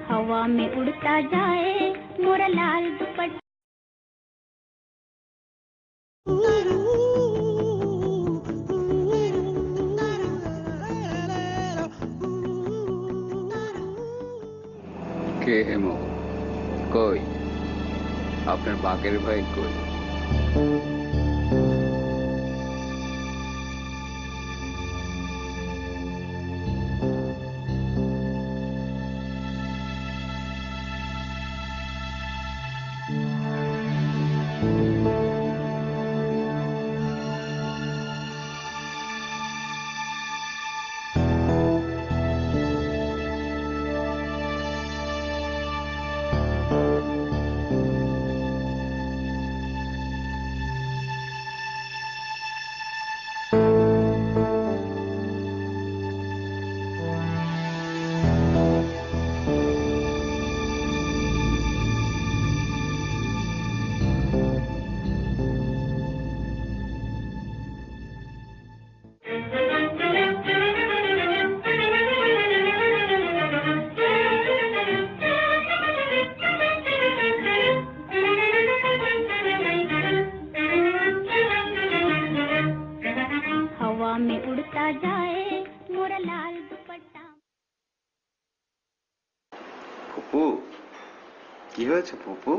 हवा में उड़ता जाए मोरा लाल दुपट्टा। কে হেমো কই আপনার বাঘের ভাই কই? हवा में उड़ता जाए मोरा लाल दुपट्टा। ফুপু কি হয়েছে ফুপু?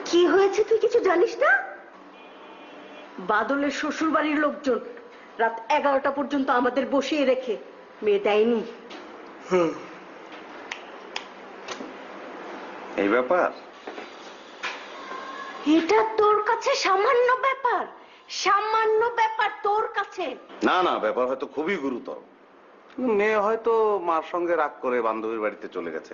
কি হয়েছে তুই কিছু জানিস না? বাদলের শ্বশুর বাড়ির লোকজন রাত 11টা পর্যন্ত আমাদের বসিয়ে রেখে মেয়ে দেয়নি। এই ব্যাপার? এটা তোর কাছে সামান্য ব্যাপার? সামান্য ব্যাপার তোর কাছে? না না, ব্যাপার হয়তো খুবই গুরুতর। মেয়ে হয়তো মার সঙ্গে রাগ করে বান্ধবীর বাড়িতে চলে গেছে।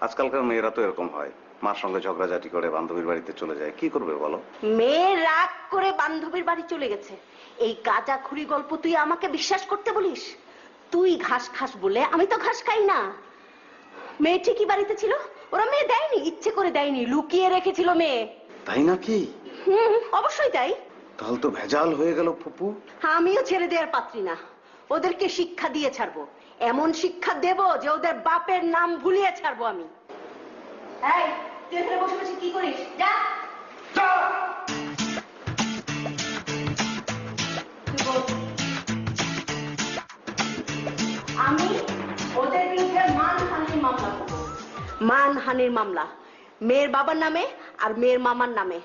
আজকালকার মেয়েরা তো এরকম হয়, মার সঙ্গে ঝগড়াঝাটি করে বান্ধবীর বাড়িতে চলে যায়। কি করবে বলো? মেয়ে রাগ করে বান্ধবীর বাড়ি চলে গেছে, এই গাঁজাখুরি গল্প তুই আমাকে বিশ্বাস করতে বলিস? তুই ঘাস খাস বলে আমি তো ঘাস খাই না। মেয়ে ঠিকই বাড়িতে ছিল, ওরা মেয়ে দেয়নি, ইচ্ছে করে দেয়নি, লুকিয়ে রেখেছিল মেয়ে। তাই নাকি? অবশ্যই তাই। তাহলে তো ভেজাল হয়ে গেল ফুপু। আমিও ছেড়ে দেওয়ার পাত্রী না, ওদেরকে শিক্ষা দিয়ে ছাড়বো। এমন শিক্ষা দেব যে ওদের বাপের নাম ভুলিয়ে ছাড়বো আমি। এই তুই এখানে বসে বসে কি করিস? যা। আমি ওদের বিরুদ্ধে মানহানির মামলা করব। মানহানির মামলা মেয়ের বাবার নামে আর মেয়ের মামার নামে।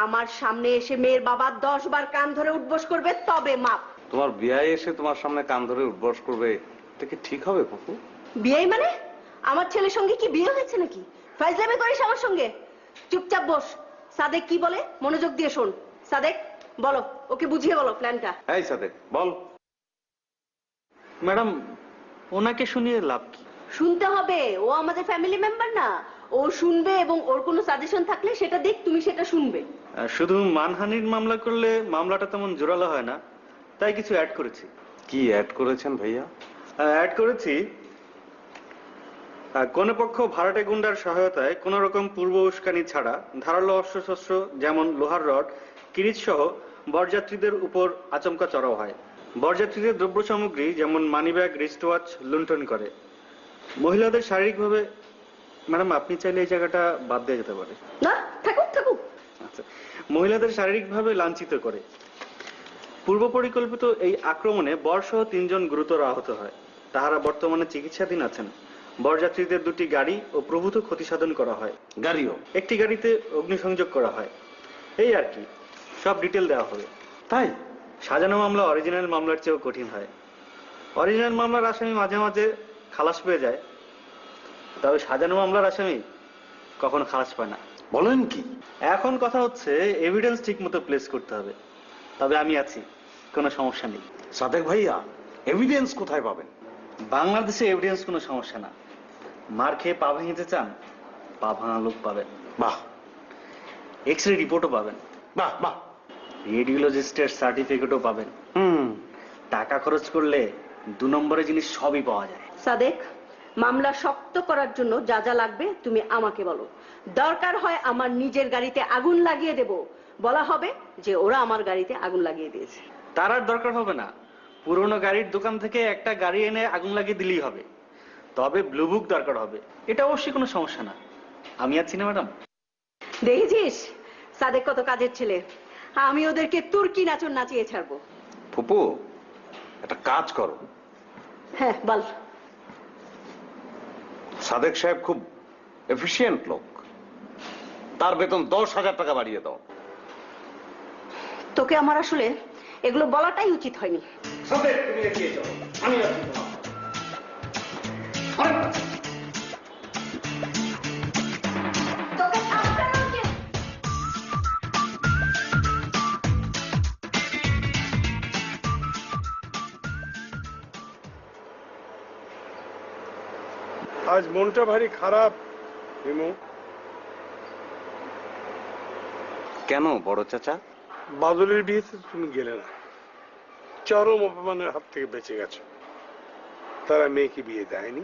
আমার সামনে এসে মেয়ের বাবা 10 বার কান ধরে উঠবোস করবে তবে মাপ। তোমার বিয়ে এসে তোমার সামনে কান ধরে উঠবস করবে, এটা কি ঠিক হবে ফুপু? বিয়ে মানে আমার ছেলের সঙ্গে কি বিয়ে হয়েছে নাকি? ফাইজলামি করিস আমার সঙ্গে? চুপচাপ বস। সাদেক কি বলে মনোযোগ দিয়ে শোন। সাদেক বলো, ওকে বুঝিয়ে বলো প্ল্যানটা। এই সাদেক বল। ম্যাডাম, ওনাকে শুনিয়ে লাভ কি? শুনতে হবে, ও আমাদের ফ্যামিলি মেম্বার না? ও শুনবে এবং ওর কোনো সাজেশন থাকলে সেটা দেখ, তুমি সেটা শুনবে। শুধু মানহানির মামলা করলে মামলাটা তেমন জোরালো হয় না, তাই কিছু অ্যাড করেছি। কি অ্যাড করেছেন ভাইয়া? অ্যাড করেছি কোন পক্ষ ভাড়াটে গুন্ডার সহায়তায় কোন রকম পূর্ব উস্কানি ছাড়া ধারালো অস্ত্রশস্ত্র যেমন লোহার রড, কিরিচ সহ বরযাত্রীদের উপর আচমকা চড়াও হয়। বরযাত্রীদের দ্রব্য সামগ্রী যেমন মানিব্যাগ, রিস্ট ওয়াচ লুণ্ঠন করে। মহিলাদের শারীরিকভাবে, ম্যাডাম আপনি চাইলে এই জায়গাটা বাদ দিয়ে যেতে পারে। না থাকুক থাকুক। আচ্ছা, মহিলাদের শারীরিকভাবে লাঞ্ছিত করে। পূর্ব পরিকল্পিত এই আক্রমণে বরসহ 3 জন গুরুতর আহত হয়। তাহারা বর্তমানে চিকিৎসাধীন আছেন। বরযাত্রীদের 2টি গাড়ি ও প্রভূত ক্ষতি সাধন করা হয়। গাড়িও? একটি গাড়িতে অগ্নিসংযোগ করা হয়। এই আর কি, সব ডিটেল দেওয়া হবে। তাই? সাজানো মামলা অরিজিনাল মামলার চেয়েও কঠিন হয়। অরিজিনাল মামলার আসামি মাঝে মাঝে খালাস পেয়ে যায়, তবে সাজানো মামলার আসামি কখনো খালাস পায় না। বলেন কি? এখন কথা হচ্ছে এভিডেন্স ঠিক মতো প্লেস করতে হবে। তবে আমি আছি, কোনো সমস্যা নেই। সাদেক ভাইয়া, এভিডেন্স কোথায় পাবেন? বাংলাদেশে এভিডেন্স কোনো সমস্যা না। মার খেয়ে পা ভেঙেতে চান, পা ভাঙা লোক পাবেন। বাহ। এক্সরে রিপোর্টও পাবেন। বাহ বাহ। রেডিওলজিস্টের সার্টিফিকেটও পাবেন। টাকা খরচ করলে 2 নম্বরের জিনিস সবই পাওয়া যায়। সাদেক মামলা শক্ত করার জন্য যা যা লাগবে তুমি আমাকে বলো। দরকার হয় আমার নিজের গাড়িতে আগুন লাগিয়ে দেব, বলা হবে যে ওরা আমার গাড়িতে আগুন লাগিয়ে দিয়েছে। তার আর দরকার হবে না, পুরোনো গাড়ির দোকান থেকে একটা গাড়ি এনে আগুন লাগিয়ে দিলেই হবে। তবে ব্লু বুক দরকার হবে, এটা অবশ্যই কোনো সমস্যা না। আমি আছি না ম্যাডাম? দেখেছিস সাদেক কত কাজের ছেলে, আমি ওদেরকে তুর্কি নাচন নাচিয়ে ছাড়বো। ফুপু, একটা কাজ করো। হ্যাঁ বল। সাদেক সাহেব খুব এফিশিয়েন্ট লোক, তার বেতন 10,000 টাকা বাড়িয়ে দাও। তোকে আমার আসলে এগুলো বলাটাই উচিত হয়নি। সাদেক, তুমি এগিয়ে যাও, আমি আছি তোমার। তোকে সাবধান হতে। আজ মনটা ভারী খারাপ হিমু। কেন বড় চাচা? বাদলের বিয়েতে তুমি গেলে না, চরম অপমানের হাত থেকে বেঁচে গেছো। তারা মেয়েকে বিয়ে দেয়নি,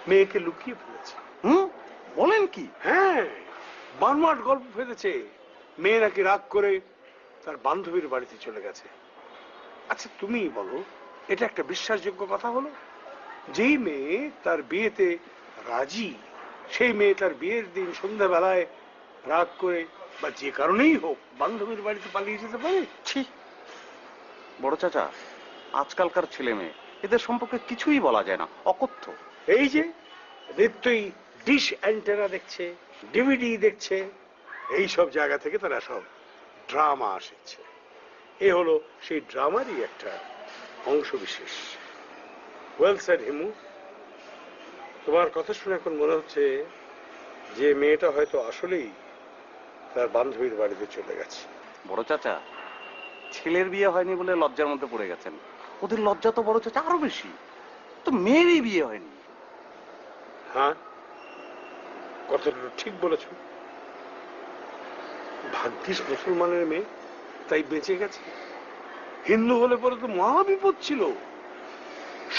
মেয়েকে লুকিয়ে ফেলেছে। বলেন কি? হ্যাঁ, বানমাট গল্প ফেলেছে। মেয়ে নাকি রাগ করে তার বান্ধবীর বাড়িতে চলে গেছে। আচ্ছা তুমি বলো, এটা একটা বিশ্বাসযোগ্য কথা হলো? যেই মেয়ে তার বিয়েতে রাজি, সেই মেয়ে তার বিয়ের দিন সন্ধ্যাবেলায় রাগ করে বা যে কারণেই হোক বান্ধবীর বাড়িতে পালিয়ে যেতে পারে? ছি বড় চাচা, আজকালকার ছেলে মেয়ে এদের সম্পর্কে কিছুই বলা যায় না, অকথ্য। এই যে নিত্যই ডিশ অ্যান্টেনা দেখছে, ডিভিডি দেখছে, এই সব জায়গা থেকে তারা সব ড্রামা আসছে। এ হলো সেই ড্রামারই একটা অংশ বিশেষ। ওয়েল সেড হিমু, তোমার কথা শুনে এখন মনে হচ্ছে যে মেয়েটা হয়তো আসলেই তার বান্ধবীর বাড়িতে চলে গেছে। বড় চাচা, ছেলের বিয়ে হয়নি বলে লজ্জার মধ্যে পড়ে গেছেন। ওদের লজ্জা তো বড় চাচা আরো বেশি, তো মেয়েরই বিয়ে হয়নি। হ্যাঁ, কথাটা ঠিক বলেছ। ভাগ্যিস মুসলমানের মেয়ে, তাই বেঁচে গেছে। হিন্দু হলে পরে তো মহা বিপদ ছিল,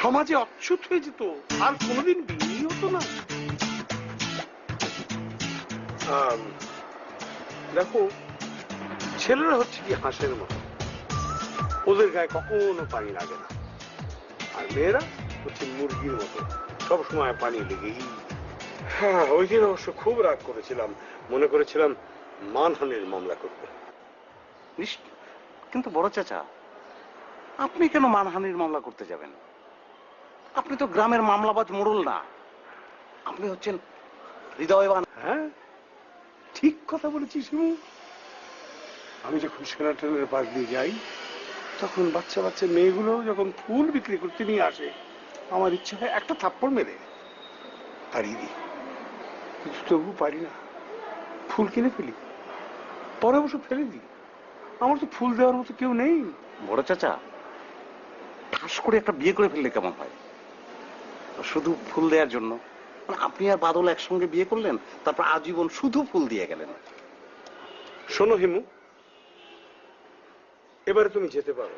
সমাজে অচ্ছুত হয়ে যেত, আর কোনোদিন বিয়েই হতো না। দেখো, ছেলেরা হচ্ছে কি হাঁসের মতো, ওদের গায়ে কখনো পানি লাগে না। আর মেয়েরা হচ্ছে মুরগির মতো, সবসময় পানি লেগেই। হ্যাঁ, ওই দিন অবশ্য খুব রাগ করেছিলাম, মনে করেছিলাম মানহানির মামলা করব। কিন্তু বড় চাচা, আপনি কেন মানহানির মামলা করতে যাবেন? আপনি তো গ্রামের মামলাবাজ মোড়ল না, আপনি হচ্ছেন হৃদয়বান। হ্যাঁ, ঠিক কথা বলেছিস হিমু। আমি যখন সেনাটনের পাশ দিয়ে যাই, তখন বাচ্চা বাচ্চা মেয়েগুলো যখন ফুল বিক্রি করতে নিয়ে আসে, আমার ইচ্ছা হয় একটা থাপ্পড় মেরে তাড়িয়ে দিই, কিন্তু তবু পারি না। ফুল কিনে ফেলি, পরে অবশ্য ফেলে দিই। আমার তো ফুল দেওয়ার মতো কেউ নেই। বড় চাচা, ঠাস করে একটা বিয়ে করে ফেললে কেমন হয়? শুধু ফুল দেওয়ার জন্য? আপনি আর বাদল একসঙ্গে বিয়ে করলেন, তারপর আজীবন শুধু ফুল দিয়ে গেলেন। শোনো হিমু, এবারে তুমি যেতে পারো।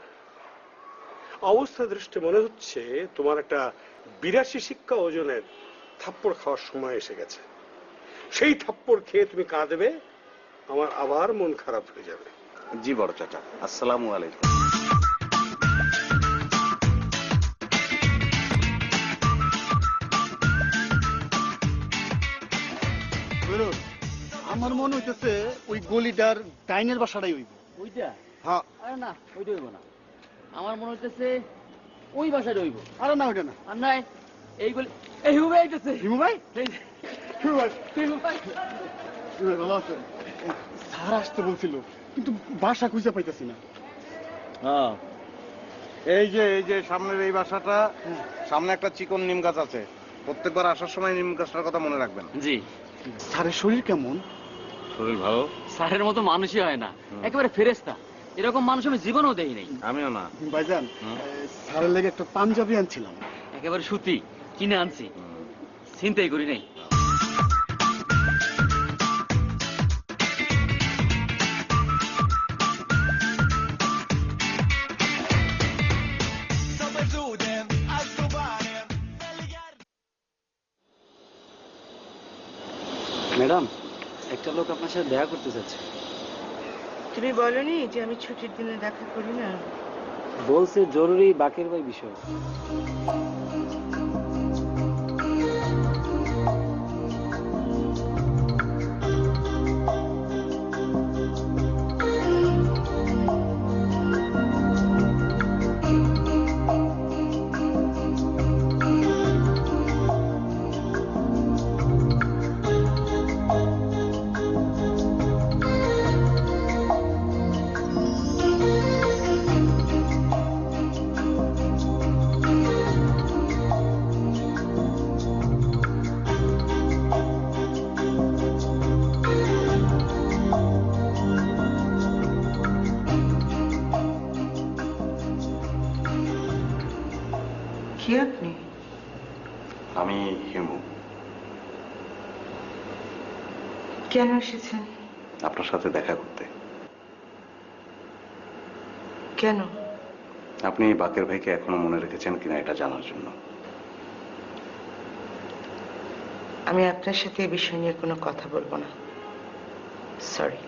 অবস্থা দৃষ্টি মনে হচ্ছে তোমার একটা 82 শিক্ষা ওজনের থাপ্পড় খাওয়ার সময় এসে গেছে। সেই থাপ্পড় খেয়ে তুমি কাঁদবে, আমার আবার মন খারাপ হয়ে যাবে। জি বড় চাচা, আসসালামু আলাইকুম। আমার মনে হইতেছে ওই গলিটার ডাইনের বাসাটাই হইব। ওইটা? হ্যাঁ। আরে না, ওইটা হইব না। আমার মনে হইতেছে ওই বাসায় হইব। আরে না, ওইটা না। আর নাই, এই গলি। এই হিমু ভাই আইতেছে। হিমু ভাই? এই যে। হিমু ভাই, হিমু ভাই। হিমু ভাই ভালো আছেন? স্যার আসতে বলছিল, কিন্তু বাসা খুঁজে পাইতেছি না। হ্যাঁ, এই যে সামনের এই বাসাটা, সামনে একটা চিকন নিম গাছ আছে। প্রত্যেকবার আসার সময় নিম গাছটার কথা মনে রাখবেন। জি। স্যারের শরীর কেমন? শরীর ভালো। স্যারের মতো মানুষই হয় না, একেবারে ফেরেশতা। এরকম মানুষ আমি জীবনেও দেই নাই। আমিও না। ভাইজান, স্যারের লেগে একটা পাঞ্জাবি আনছিলাম। একেবারে সুতি কিনে আনছি, চিন্তাই করি নাই। ম্যাডাম, একটা লোক আপনার সাথে দেখা করতে চাচ্ছে। তুমি বলনি যে আমি ছুটির দিনে দেখা করি না? বলছে জরুরি বাকের ভাই বিষয়। কি আপনি? আমি হিমু। কেন এসেছেন? আপনার সাথে দেখা করতে। কেন? আপনি বাকের ভাইকে এখনো মনে রেখেছেন কিনা এটা জানার জন্য। আমি আপনার সাথে এই বিষয় নিয়ে কোনো কথা বলবো না, সরি।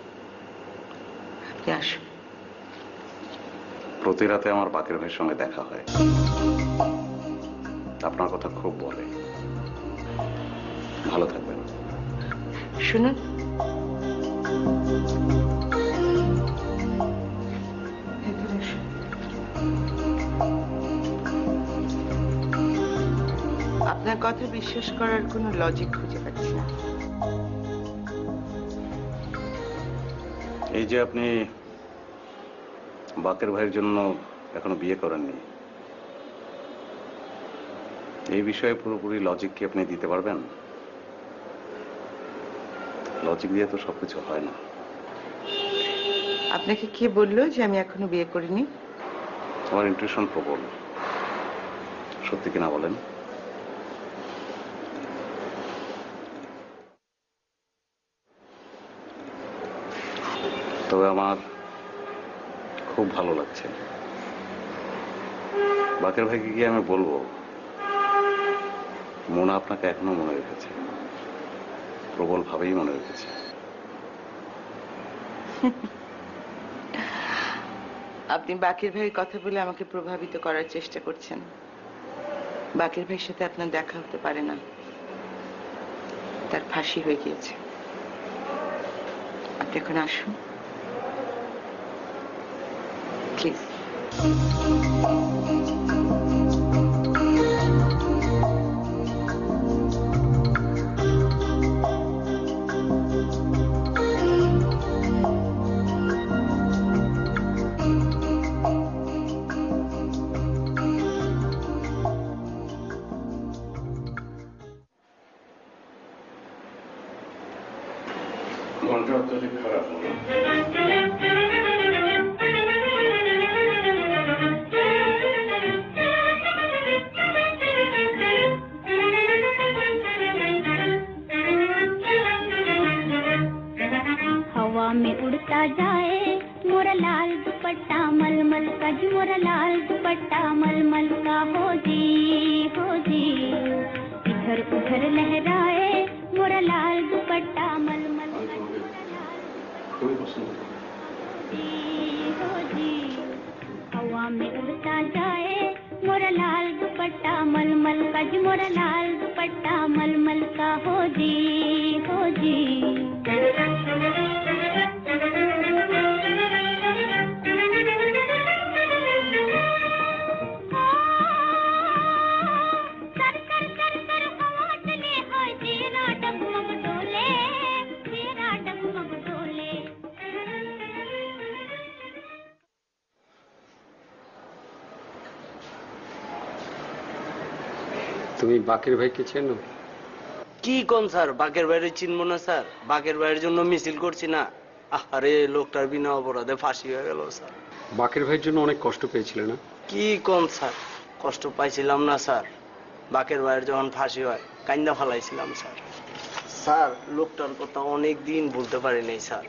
আপনি আসুন। প্রতি রাতে আমার বাকের ভাইয়ের সঙ্গে দেখা হয়, আপনার কথা খুব বলে। ভালো থাকবেন। শুনুন, ভেতরে এসুন। আপনার কথা বিশ্বাস করার কোনো লজিক খুঁজে পাচ্ছি না। এই যে আপনি বাকের ভাইয়ের জন্য এখনো বিয়ে করেননি, এই বিষয়ে পুরোপুরি লজিক কি আপনি দিতে পারবেন? লজিক দিয়ে তো সবকিছু হয় না। আপনাকে কে বললো যে আমি এখনো বিয়ে করিনি? আমার ইন্টুইশন প্রবল। সত্যি কিনা বলেন? তবে আমার খুব ভালো লাগছে। বাকের ভাইকে গিয়ে আমি বলবো মোনা আপনাকে এখনো মনে রেখেছে, প্রবল ভাবেই মনে রেখেছে। আপনি বাকের ভাইয়ের কথা বলে আমাকে প্রভাবিত করার চেষ্টা করছেন। বাকের ভাইয়ের সাথে আপনার দেখা হতে পারে না, তার ফাঁসি হয়ে গিয়েছে। আপনি এখন আসুন প্লিজ। মনটা অত্যধিক খারাপ হলো। हवा में उड़ता जाए मोरा लाल दुपट्टा मलमल का जी, मोरा लाल दुपट्टा मलमल का हो जी इधर उधर लहराए मोरा लाल दुपट्टा मलमल का খুবই পছন্দ। हो जी हवा में उड़ता जाए मोरा लाल दुपट्टा मलमल का जी, मोरा लाल दुपट्टा मलमल का हो जी তুমি বাকের ভাইকে চেনো? কি কোন স্যার, বাকের বাইরে চিনবো না স্যার? বাকের বাইরের জন্য মিছিল করছি না? আরে লোকটার বিনা অপরাধে ফাঁসি হয়ে গেল স্যার। বাকের ভাইয়ের জন্য অনেক কষ্ট পেয়েছিলে না? কি কোন স্যার, কষ্ট পাইছিলাম না স্যার? বাকের বাইরের যখন ফাঁসি হয় কাইন্দা ফালাইছিলাম স্যার। স্যার লোকটার কথা অনেক দিন বলতে পারি নাই স্যার।